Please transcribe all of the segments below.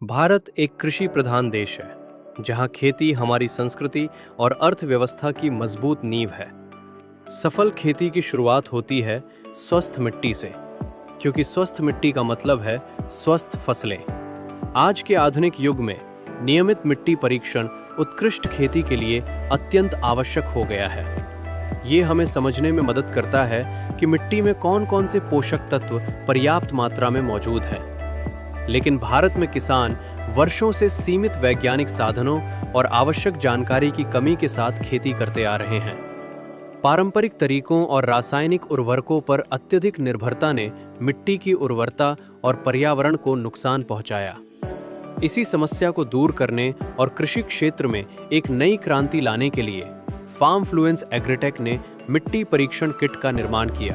भारत एक कृषि प्रधान देश है, जहां खेती हमारी संस्कृति और अर्थव्यवस्था की मजबूत नींव है। सफल खेती की शुरुआत होती है स्वस्थ मिट्टी से, क्योंकि स्वस्थ मिट्टी का मतलब है स्वस्थ फसलें। आज के आधुनिक युग में नियमित मिट्टी परीक्षण उत्कृष्ट खेती के लिए अत्यंत आवश्यक हो गया है। ये हमें समझने में मदद करता है कि मिट्टी में कौन-कौन से पोषक तत्व पर्याप्त मात्रा में मौजूद हैं। लेकिन भारत में किसान वर्षों से सीमित वैज्ञानिक साधनों और आवश्यक जानकारी की कमी के साथ खेती करते आ रहे हैं। पारंपरिक तरीकों और रासायनिक उर्वरकों पर अत्यधिक निर्भरता ने मिट्टी की उर्वरता और पर्यावरण को नुकसान पहुंचाया। इसी समस्या को दूर करने और कृषि क्षेत्र में एक नई क्रांति लाने के लिए फार्मफ्लुएंस एग्रीटेक ने मिट्टी परीक्षण किट का निर्माण किया।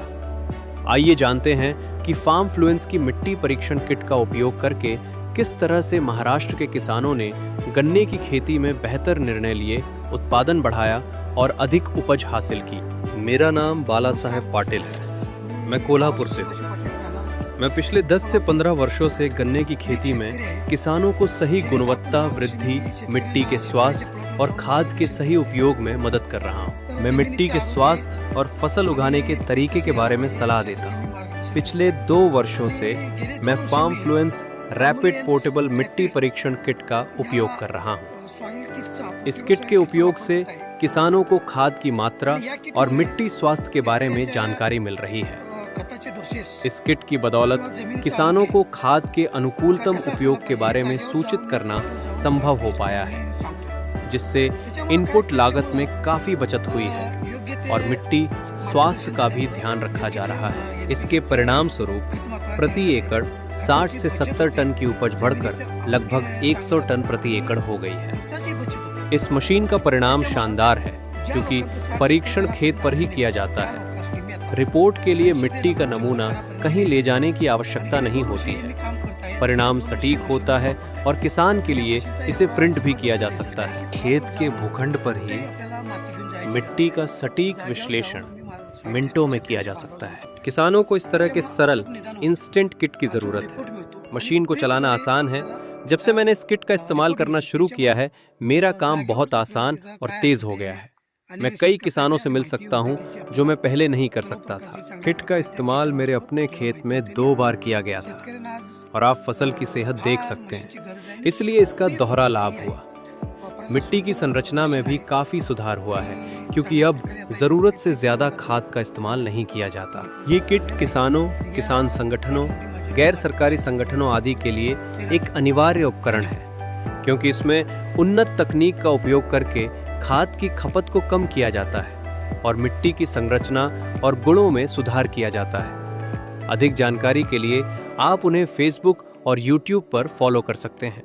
आइए जानते हैं कि फार्मफ्लुएंस की मिट्टी परीक्षण किट का उपयोग करके किस तरह से महाराष्ट्र के किसानों ने गन्ने की खेती में बेहतर निर्णय लिए, उत्पादन बढ़ाया और अधिक उपज हासिल की। मेरा नाम बाला साहेब पाटिल है। मैं कोल्हापुर से हूँ। मैं पिछले 10 से 15 वर्षों से गन्ने की खेती में किसानों को सही गुणवत्ता वृद्धि, मिट्टी के स्वास्थ्य और खाद के सही उपयोग में मदद कर रहा हूँ। मैं मिट्टी के स्वास्थ्य और फसल उगाने के तरीके के बारे में सलाह देता हूँ। पिछले 2 वर्षों से मैं फार्मफ्लुएंस रैपिड पोर्टेबल मिट्टी परीक्षण किट का उपयोग कर रहा हूँ। इस किट के उपयोग से किसानों को खाद की मात्रा और मिट्टी स्वास्थ्य के बारे में जानकारी मिल रही है। इस किट की बदौलत किसानों को खाद के अनुकूलतम उपयोग के बारे में सूचित करना संभव हो पाया है, जिससे इनपुट लागत में काफी बचत हुई है और मिट्टी स्वास्थ्य का भी ध्यान रखा जा रहा है। इसके परिणाम स्वरूप प्रति एकड़ 60 से 70 टन की उपज बढ़कर लगभग 100 टन प्रति एकड़ हो गई है। इस मशीन का परिणाम शानदार है, क्योंकि परीक्षण खेत पर ही किया जाता है। रिपोर्ट के लिए मिट्टी का नमूना कहीं ले जाने की आवश्यकता नहीं होती है। परिणाम सटीक होता है और किसान के लिए इसे प्रिंट भी किया जा सकता है। खेत के भूखंड पर ही मिट्टी का सटीक विश्लेषण मिनटों में किया जा सकता है। किसानों को इस तरह के सरल इंस्टेंट किट की जरूरत है। मशीन को चलाना आसान है। जब से मैंने इस किट का इस्तेमाल करना शुरू किया है, मेरा काम बहुत आसान और तेज हो गया है। मैं कई किसानों से मिल सकता हूं, जो मैं पहले नहीं कर सकता था। किट का इस्तेमाल मेरे अपने खेत में 2 बार किया गया था और आप फसल की सेहत देख सकते हैं, इसलिए इसका दोहरा लाभ हुआ। मिट्टी की संरचना में भी काफी सुधार हुआ है, क्योंकि अब जरूरत से ज्यादा खाद का इस्तेमाल नहीं किया जाता। ये किट किसानों, किसान संगठनों, गैर सरकारी संगठनों आदि के लिए एक अनिवार्य उपकरण है, क्योंकि इसमें उन्नत तकनीक का उपयोग करके खाद की खपत को कम किया जाता है और मिट्टी की संरचना और गुणों में सुधार किया जाता है। अधिक जानकारी के लिए आप उन्हें फेसबुक और यूट्यूब पर फॉलो कर सकते हैं।